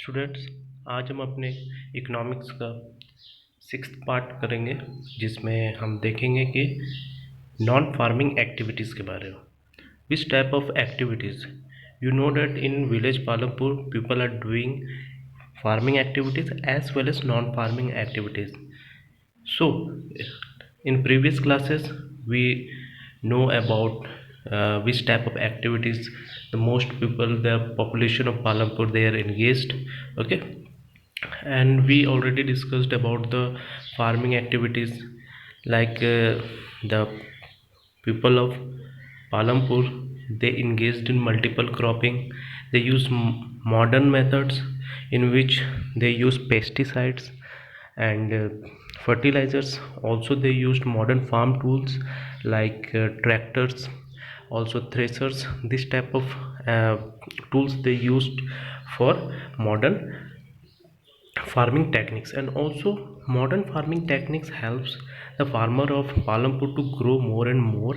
Students, आज हम अपने इकोनॉमिक्स का सिक्स्थ पार्ट करेंगे, जिसमें हम देखेंगे कि नॉन फार्मिंग एक्टिविटीज़ के बारे में। Which type of activities you know that in village Palampur people are doing farming activities as well as non-farming activities. So in previous classes we know about which type of activities the most people, the population of Palampur, they are engaged. Okay, and we already discussed about the farming activities, like the people of Palampur, they engaged in multiple cropping. They use modern methods in which they use pesticides and fertilizers. Also they used modern farm tools like tractors, also threshers. This type of tools they used for modern farming techniques. And also modern farming techniques helps the farmer of Palampur to grow more and more,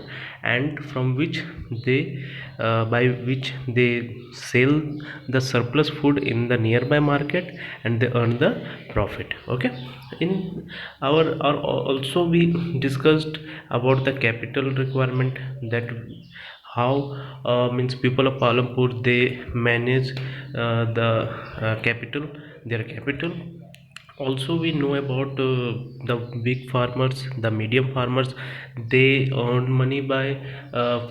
and from which they by which they sell the surplus food in the nearby market and they earn the profit. Okay, in our also we discussed about the capital requirement, that how means people of Palampur they manage the capital, their capital. Also we know about the big farmers, the medium farmers, they earn money by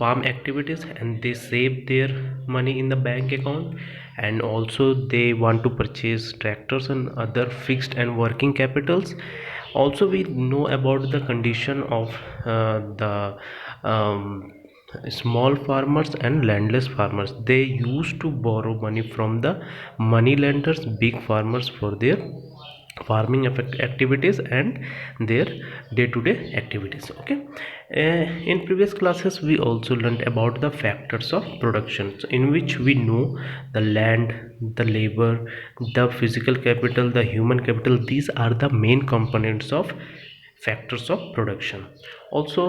farm activities and they save their money in the bank account. And also they want to purchase tractors and other fixed and working capitals. Also we know about the condition of the small farmers and landless farmers. They used to borrow money from the money lenders, big farmers, for their farming activities and their day-to-day activities. Okay, in previous classes we also learned about the factors of production, in which we know the land, the labor, the physical capital, the human capital. These are the main components of factors of production. Also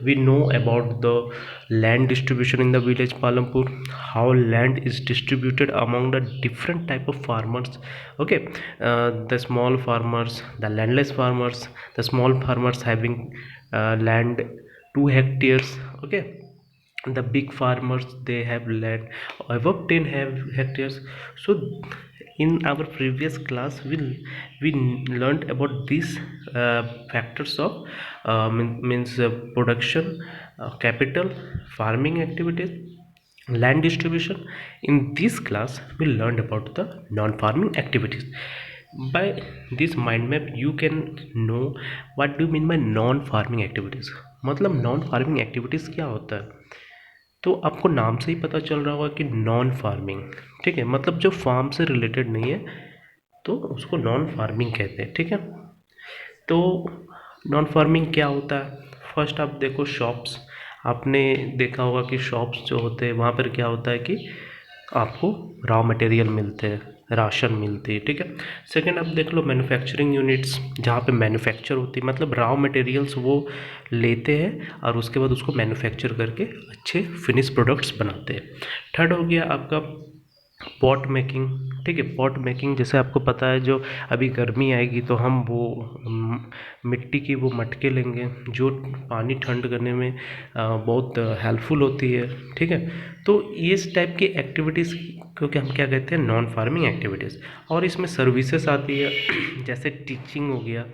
we know about the land distribution in the village Palampur, how land is distributed among the different type of farmers. Okay, the small farmers, the landless farmers, the small farmers having land 2 hectares. Okay, the big farmers they have land above 10 hectares. So in our previous class we learned about these factors of means production, capital, farming activities, land distribution. In this class we learned about the non-farming activities. By this mind map you can know what do you mean by non-farming activities. मतलब non farming activities क्या होता है, तो आपको नाम से ही पता चल रहा होगा कि नॉन फार्मिंग, ठीक है, मतलब जो फार्म से रिलेटेड नहीं है तो उसको नॉन फार्मिंग कहते हैं। ठीक है, तो नॉन फार्मिंग क्या होता है। फर्स्ट आप देखो शॉप्स, आपने देखा होगा कि शॉप्स जो होते हैं वहाँ पर क्या होता है कि आपको रॉ मटेरियल मिलते हैं, राशन मिलती है। ठीक है, सेकंड आप देख लो मैन्युफैक्चरिंग यूनिट्स, जहाँ पे मैन्युफैक्चर होती है, मतलब रॉ मटेरियल्स वो लेते हैं और उसके बाद उसको मैन्युफैक्चर करके अच्छे फिनिश प्रोडक्ट्स बनाते हैं। थर्ड हो गया आपका पॉट मेकिंग। ठीक है, पॉट मेकिंग जैसे आपको पता है जो अभी गर्मी आएगी तो हम वो मिट्टी की वो मटके लेंगे जो पानी ठंड करने में बहुत हेल्पफुल होती है। ठीक है, तो इस टाइप की एक्टिविटीज़ क्योंकि हम क्या कहते हैं नॉन फार्मिंग एक्टिविटीज़। और इसमें सर्विसेज आती है जैसे टीचिंग हो गया,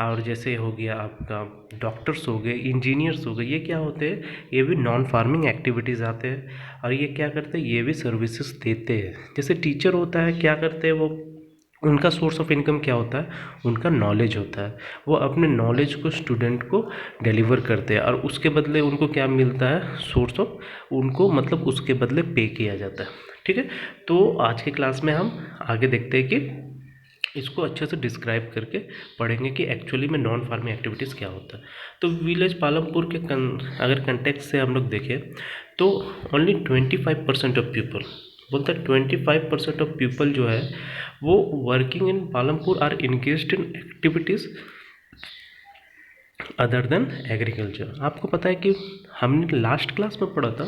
और जैसे हो गया आपका डॉक्टर्स हो गए, इंजीनियर्स हो गए, ये क्या होते हैं, ये भी नॉन फार्मिंग एक्टिविटीज़ आते हैं। और ये क्या करते हैं, ये भी सर्विसेज देते हैं। जैसे टीचर होता है, क्या करते हैं वो, उनका सोर्स ऑफ इनकम क्या होता है, उनका नॉलेज होता है। वो अपने नॉलेज को स्टूडेंट को डिलीवर करते हैं और उसके बदले उनको क्या मिलता है, सोर्स ऑफ, उनको मतलब उसके बदले पे किया जाता है। ठीक है, तो आज के क्लास में हम आगे देखते हैं कि इसको अच्छे से डिस्क्राइब करके पढ़ेंगे कि एक्चुअली में नॉन फार्मिंग एक्टिविटीज़ क्या होता है। तो विलेज पालमपुर के अगर कंटेक्स्ट से हम लोग देखें तो ओनली 25% ऑफ पीपल, बोलते हैं 25% ऑफ पीपल जो है वो working in Palampur are engaged in activities other than agriculture. आपको पता है कि हमने लास्ट क्लास में पढ़ा था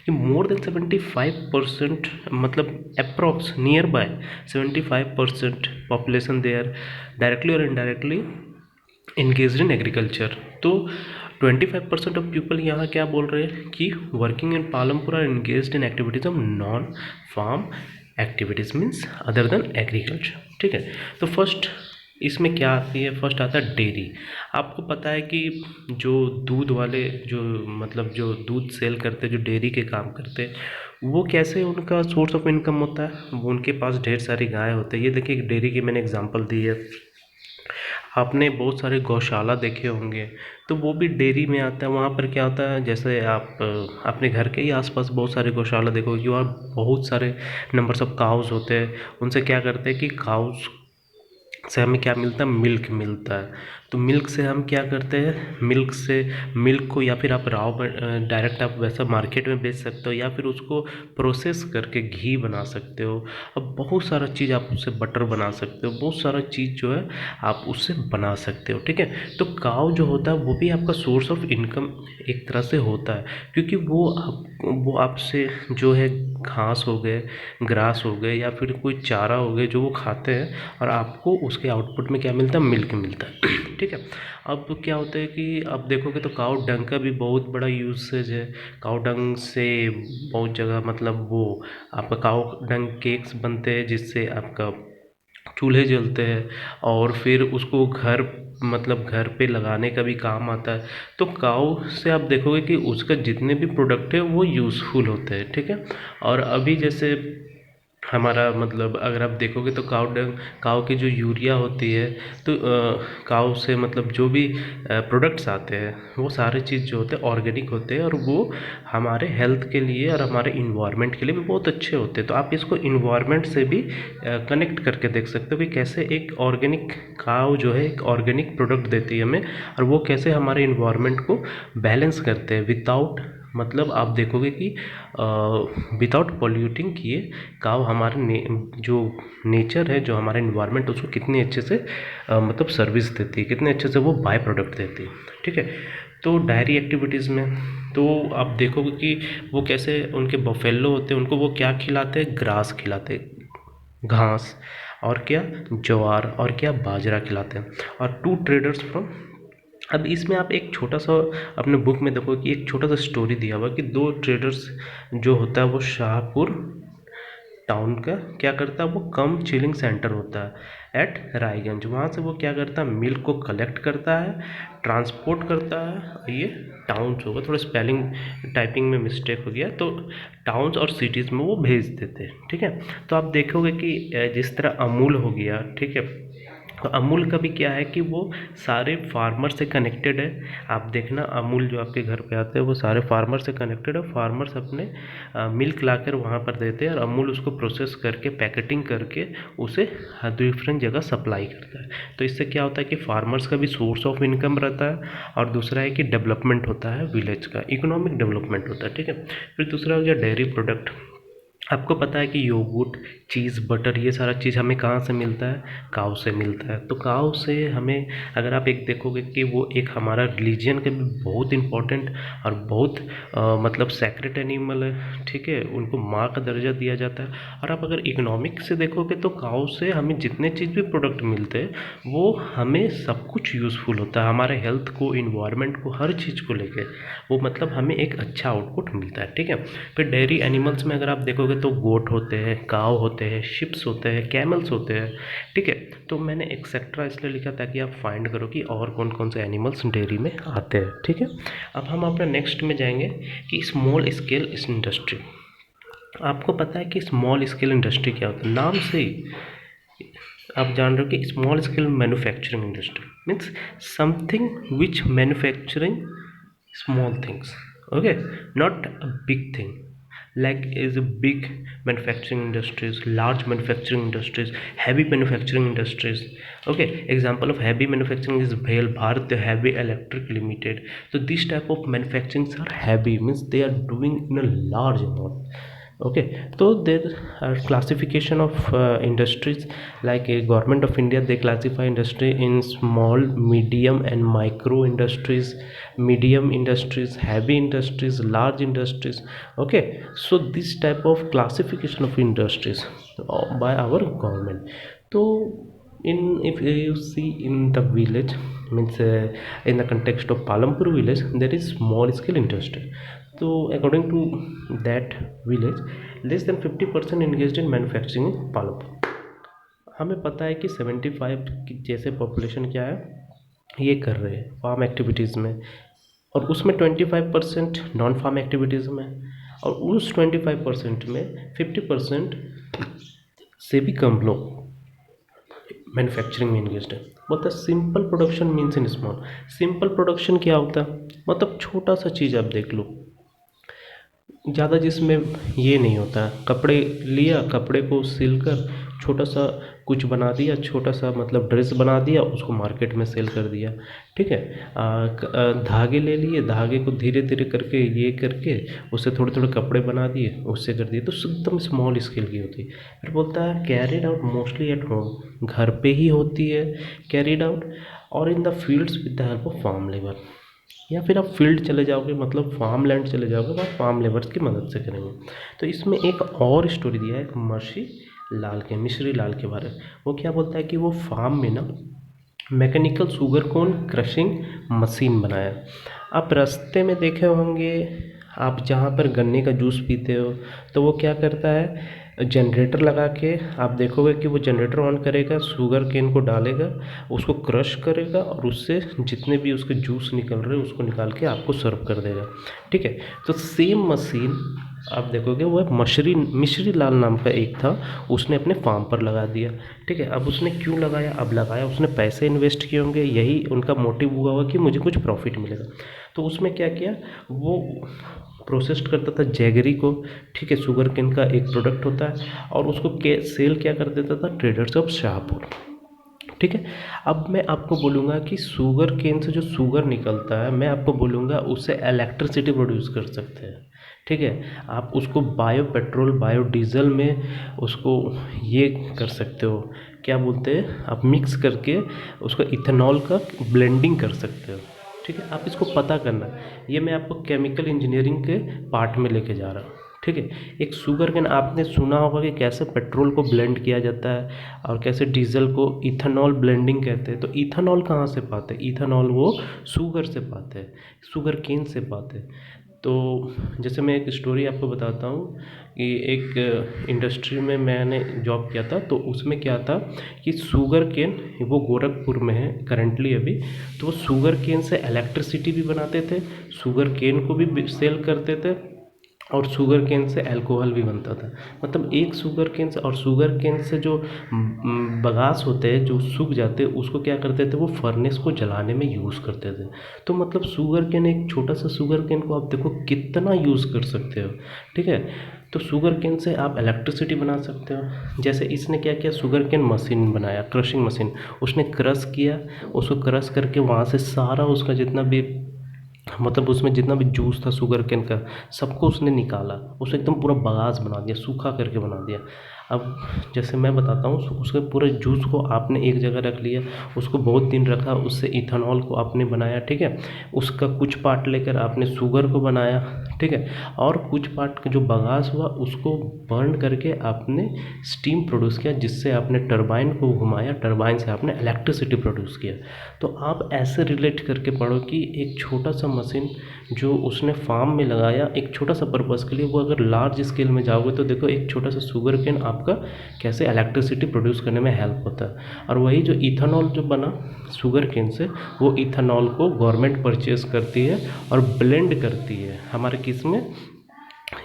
कि मोर देन 75% मतलब approx near by 75% population they are directly और इनडायरेक्टली इंगेज्ड इन एग्रीकल्चर। तो 25% ऑफ पीपल यहाँ क्या बोल रहे हैं कि working in Palampur are engaged in activities of non farm activities means other than agriculture. ठीक है, तो फर्स्ट इसमें क्या आती है, फर्स्ट आता है डेयरी। आपको पता है कि जो दूध वाले जो मतलब जो दूध सेल करते, जो डेयरी के काम करते, वो कैसे उनका सोर्स ऑफ इनकम होता है, वो उनके पास ढेर सारी गाय होते हैं। ये देखिए डेयरी की मैंने एग्जांपल दी है। आपने बहुत सारे गौशाला देखे होंगे, तो वो भी डेयरी में आता है। वहाँ पर क्या होता है, जैसे आप अपने घर के ही आसपास बहुत सारे गौशाला देखोगे, वहाँ बहुत सारे नंबर्स ऑफ काउज होते हैं। उनसे क्या करते हैं कि काउज से हमें क्या मिलता है, मिल्क मिलता है। तो मिल्क से हम क्या करते हैं, मिल्क को या फिर आप डायरेक्ट आप वैसा मार्केट में बेच सकते हो, या फिर उसको प्रोसेस करके घी बना सकते हो। अब बहुत सारा चीज़ आप उससे बटर बना सकते हो, बहुत सारा चीज़ जो है आप उससे बना सकते हो। ठीक है, तो काव जो होता है वो भी आपका सोर्स ऑफ इनकम एक तरह से होता है, क्योंकि वो आपसे जो है घास हो गए, ग्रास हो गए, या फिर कोई चारा हो गए जो वो खाते हैं, और आपको उसके आउटपुट में क्या मिलता है, मिल्क मिलता है। ठीक है, अब क्या होता है कि अब देखोगे तो काऊ डंग का भी बहुत बड़ा यूसेज है। काऊ डंग से बहुत जगह मतलब वो आपका काऊ डंग केक्स बनते हैं, जिससे आपका चूल्हे जलते हैं, और फिर उसको घर पे लगाने का भी काम आता है। तो काऊ से आप देखोगे कि उसका जितने भी प्रोडक्ट है वो यूज़फुल होते हैं। ठीक है, और अभी जैसे हमारा मतलब अगर आप देखोगे तो काऊ की जो यूरिया होती है, तो काऊ से मतलब जो भी प्रोडक्ट्स आते हैं वो सारे चीज़ जो होते हैं ऑर्गेनिक होते हैं, और वो हमारे हेल्थ के लिए और हमारे इन्वायरमेंट के लिए भी बहुत अच्छे होते हैं। तो आप इसको इन्वायरमेंट से भी कनेक्ट करके देख सकते हो कि कैसे एक ऑर्गेनिक काऊ जो है एक ऑर्गेनिक प्रोडक्ट देती है हमें, और वो कैसे हमारे इन्वायरमेंट को बैलेंस करते हैं विदाउट मतलब आप देखोगे कि विदाउट पॉल्यूटिंग किए काव हमारे जो नेचर है, जो हमारा इन्वायरमेंट, उसको कितने अच्छे से मतलब सर्विस देती है, कितने अच्छे से वो बाय प्रोडक्ट देती है। ठीक है, तो डायरी एक्टिविटीज़ में तो आप देखोगे कि वो कैसे उनके बफेलो होते हैं, उनको वो क्या खिलाते हैं, ग्रास खिलाते हैं, घास, और क्या ज्वार, और क्या बाजरा खिलाते हैं। और टू ट्रेडर्स फ्रॉम, अब इसमें आप एक छोटा सा अपने बुक में देखो कि एक छोटा सा स्टोरी दिया हुआ कि दो ट्रेडर्स जो होता है वो शाहपुर टाउन का क्या करता है, वो कम चिलिंग सेंटर होता है एट रायगंज। वहाँ से वो क्या करता है, मिल्क को कलेक्ट करता है, ट्रांसपोर्ट करता है। ये टाउन्स होगा, थोड़ा स्पेलिंग टाइपिंग में मिस्टेक हो गया, तो टाउन्स और सिटीज़ में वो भेज देते हैं। ठीक है, तो आप देखोगे कि जिस तरह अमूल हो गया, ठीक है, तो अमूल का भी क्या है कि वो सारे फार्मर से कनेक्टेड है। आप देखना अमूल जो आपके घर पे आते हैं वो सारे फार्मर से कनेक्टेड है। फार्मर्स अपने मिल्क लाकर वहाँ पर देते हैं, और अमूल उसको प्रोसेस करके पैकेटिंग करके उसे डिफरेंट जगह सप्लाई करता है। तो इससे क्या होता है कि फार्मर्स का भी सोर्स ऑफ इनकम रहता है, और दूसरा है कि डेवलपमेंट होता है, विलेज का इकोनॉमिक डेवलपमेंट होता है। ठीक है, फिर दूसरा हो गया डेयरी प्रोडक्ट। आपको पता है कि योगर्ट, चीज़, बटर, ये सारा चीज़ हमें कहाँ से मिलता है, काऊ से मिलता है। तो काऊ से हमें अगर आप एक देखोगे कि वो एक हमारा रिलीजन के भी बहुत इम्पोर्टेंट और बहुत मतलब सैक्रेड एनिमल है। ठीक है, उनको माँ का दर्जा दिया जाता है। और आप अगर इकोनॉमिक से देखोगे तो काऊ से हमें जितने चीज़ भी प्रोडक्ट मिलते हैं वो हमें सब कुछ यूज़फुल होता है, हमारे हेल्थ को, इन्वायरमेंट को, हर चीज़ को लेके वो मतलब हमें एक अच्छा आउटपुट मिलता है। ठीक है, फिर डेयरी एनिमल्स में अगर आप देखोगे तो गोट होते हैं, काव होते हैं, शिप्स होते हैं, कैमल्स होते हैं। ठीक है, तो मैंने एक्सेट्रा इसलिए लिखा ताकि आप फाइंड करो कि और कौन कौन से एनिमल्स डेयरी में आते हैं। ठीक है, अब हम अपना नेक्स्ट में जाएंगे कि स्मॉल स्केल इंडस्ट्री। आपको पता है कि स्मॉल स्केल इंडस्ट्री क्या होता है, नाम से ही आप जान रहे हो कि small scale manufacturing industry means something which manufacturing small things, okay, not a big thing, like is a big manufacturing industries, large manufacturing industries, heavy manufacturing industries. Okay, example of heavy manufacturing is Bharat Heavy Electric Limited. So this type of manufacturing are heavy, means they are doing in a large amount. Okay, so there are classification of industries, like a government of India, they classify industry in small, medium and micro industries, medium industries, heavy industries, large industries. Okay, so this type of classification of industries by our government. So in, if you see in the village, means in the context of Palampur village, there is small scale industry. तो according to that village, less than 50% engaged in manufacturing in Palampur. हमें पता है कि 75 की जैसे population क्या है, ये कर रहे हैं फार्म एक्टिविटीज़ में, और उसमें 25% नॉन फार्म एक्टिविटीज़ में, और उस 25% में 50% से भी कम लोग मैन्युफैक्चरिंग में इंगेज्ड है। बोलता है simple production means in small. Simple production क्या होता है, मतलब छोटा सा चीज़ आप देख लो, ज़्यादा जिसमें ये नहीं होता। कपड़े लिया, कपड़े को सिलकर छोटा सा कुछ बना दिया, छोटा सा मतलब ड्रेस बना दिया, उसको मार्केट में सेल कर दिया। ठीक है, धागे ले लिए, धागे को धीरे धीरे करके ये करके उससे थोड़े थोड़े कपड़े बना दिए, उससे कर दिए, तो एकदम स्मॉल स्केल की होती है। फिर बोलता है carried out mostly at home, घर पे ही होती है कैरिड आउट, और in the fields with the help of farm labour. या फिर आप फील्ड चले जाओगे, मतलब फार्म लैंड चले जाओगे, वहाँ फार्म लेबर्स की मदद से करेंगे। तो इसमें एक और स्टोरी दिया है एक मिश्री लाल के बारे में। वो क्या बोलता है कि वो फार्म में ना मैकेनिकल शुगर कोन क्रशिंग मशीन बनाया। आप रास्ते में देखे होंगे, आप जहाँ पर गन्ने का जूस पीते हो, तो वो क्या करता है, जनरेटर लगा के आप देखोगे कि वो जनरेटर ऑन करेगा, शुगर केन को डालेगा, उसको क्रश करेगा, और उससे जितने भी उसके जूस निकल रहे हैं उसको निकाल के आपको सर्व कर देगा। ठीक है, तो सेम मशीन आप देखोगे वो मिश्री लाल नाम का एक था, उसने अपने फार्म पर लगा दिया। ठीक है, अब उसने क्यों लगाया, अब लगाया उसने पैसे इन्वेस्ट किए होंगे, यही उनका मोटिव हुआ होगा कि मुझे कुछ प्रॉफिट मिलेगा। तो उसमें क्या किया, वो प्रोसेस्ड करता था जैगरी को। ठीक है, शुगर केन का एक प्रोडक्ट होता है, और उसको सेल क्या कर देता था, ट्रेडर्स ऑफ शाहपुर। ठीक है, अब मैं आपको बोलूँगा कि शुगर केन से जो शुगर निकलता है, मैं आपको बोलूँगा उससे इलेक्ट्रिसिटी प्रोड्यूस कर सकते हैं। ठीक है, आप उसको बायो पेट्रोल, बायो डीजल में उसको ये कर सकते हो, क्या बोलते हैं, आप मिक्स करके उसको इथेनॉल का ब्लेंडिंग कर सकते हो। ठीक है, आप इसको पता करना, ये मैं आपको केमिकल इंजीनियरिंग के पार्ट में लेके जा रहा हूँ। ठीक है, एक शुगर केन आपने सुना होगा कि कैसे पेट्रोल को ब्लेंड किया जाता है, और कैसे डीजल को इथेनॉल ब्लेंडिंग कहते हैं। तो इथेनॉल कहाँ से पाते हैं, इथेनॉल वो शुगर से पाते हैं, शुगर केन से पाते हैं। तो जैसे मैं एक स्टोरी आपको बताता हूँ कि एक इंडस्ट्री में मैंने जॉब किया था, तो उसमें क्या था कि शुगर केन, वो गोरखपुर में है करंटली अभी, तो वो शुगर केन से इलेक्ट्रिसिटी भी बनाते थे, शुगर केन को भी सेल करते थे, और शुगर केन से अल्कोहल भी बनता था। मतलब एक शुगर केन से, और शुगर केन से जो बगास होते हैं जो सूख जाते हैं, उसको क्या करते थे, वो फर्नेस को जलाने में यूज़ करते थे। तो मतलब शुगर केन, एक छोटा सा शुगर केन को आप देखो कितना यूज़ कर सकते हो। ठीक है, तो शुगर केन से आप इलेक्ट्रिसिटी बना सकते हो। जैसे इसने क्या किया, शुगर केन मशीन बनाया, क्रशिंग मशीन, उसने क्रश किया, उसको क्रश करके वहाँ से सारा उसका जितना भी, मतलब उसमें जितना भी जूस था शुगर केन का, सबको उसने निकाला, उसे एकदम पूरा बगास बना दिया, सूखा करके बना दिया। अब जैसे मैं बताता हूँ, उसके पूरे जूस को आपने एक जगह रख लिया, उसको बहुत दिन रखा, उससे इथेनॉल को आपने बनाया। ठीक है, उसका कुछ पार्ट लेकर आपने शुगर को बनाया। ठीक है, और कुछ पार्ट का जो बगास हुआ उसको बर्न करके आपने स्टीम प्रोड्यूस किया, जिससे आपने टरबाइन को घुमाया, टरबाइन से आपने इलेक्ट्रिसिटी प्रोड्यूस किया। तो आप ऐसे रिलेट करके पढ़ो कि एक छोटा सा मशीन जो उसने फार्म में लगाया एक छोटा सा पर्पज़ के लिए, वो अगर लार्ज स्केल में जाओगे तो देखो एक छोटा सा शुगर केन आपका कैसे इलेक्ट्रिसिटी प्रोड्यूस करने में हेल्प होता है। और वही जो इथेनॉल जो बना शुगर केन से, वो इथेनॉल को गवर्नमेंट परचेज करती है और ब्लेंड करती है हमारे किस में,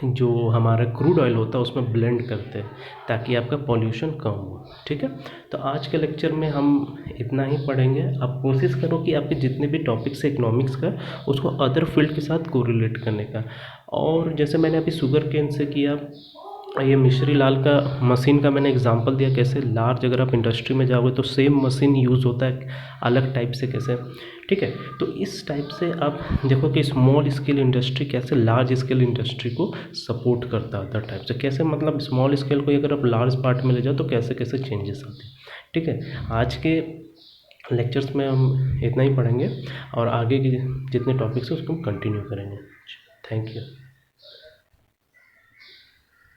जो हमारा क्रूड ऑयल होता है उसमें ब्लेंड करते हैं, ताकि आपका पॉल्यूशन कम हो। ठीक है, तो आज के लेक्चर में हम इतना ही पढ़ेंगे। आप कोशिश करो कि आपके जितने भी टॉपिक्स है इकोनॉमिक्स का, उसको अदर फील्ड के साथ कोरिलेट करने का। और जैसे मैंने अभी शुगर केन से किया, ये मिश्री लाल का मशीन का मैंने एग्जांपल दिया, कैसे लार्ज अगर आप इंडस्ट्री में जाओगे तो सेम मशीन यूज़ होता है अलग टाइप से कैसे, ठीक है। तो इस टाइप से आप देखो कि स्मॉल स्केल इंडस्ट्री कैसे लार्ज स्केल इंडस्ट्री को सपोर्ट करता है अदर टाइप से, कैसे मतलब स्मॉल स्केल को अगर आप लार्ज पार्ट में ले जाओ तो कैसे कैसे चेंजेस आते हैं, ठीक है। आज के लेक्चर्स में हम इतना ही पढ़ेंगे और आगे के जितने टॉपिक्स हैं उसको हम कंटिन्यू करेंगे। Thank you.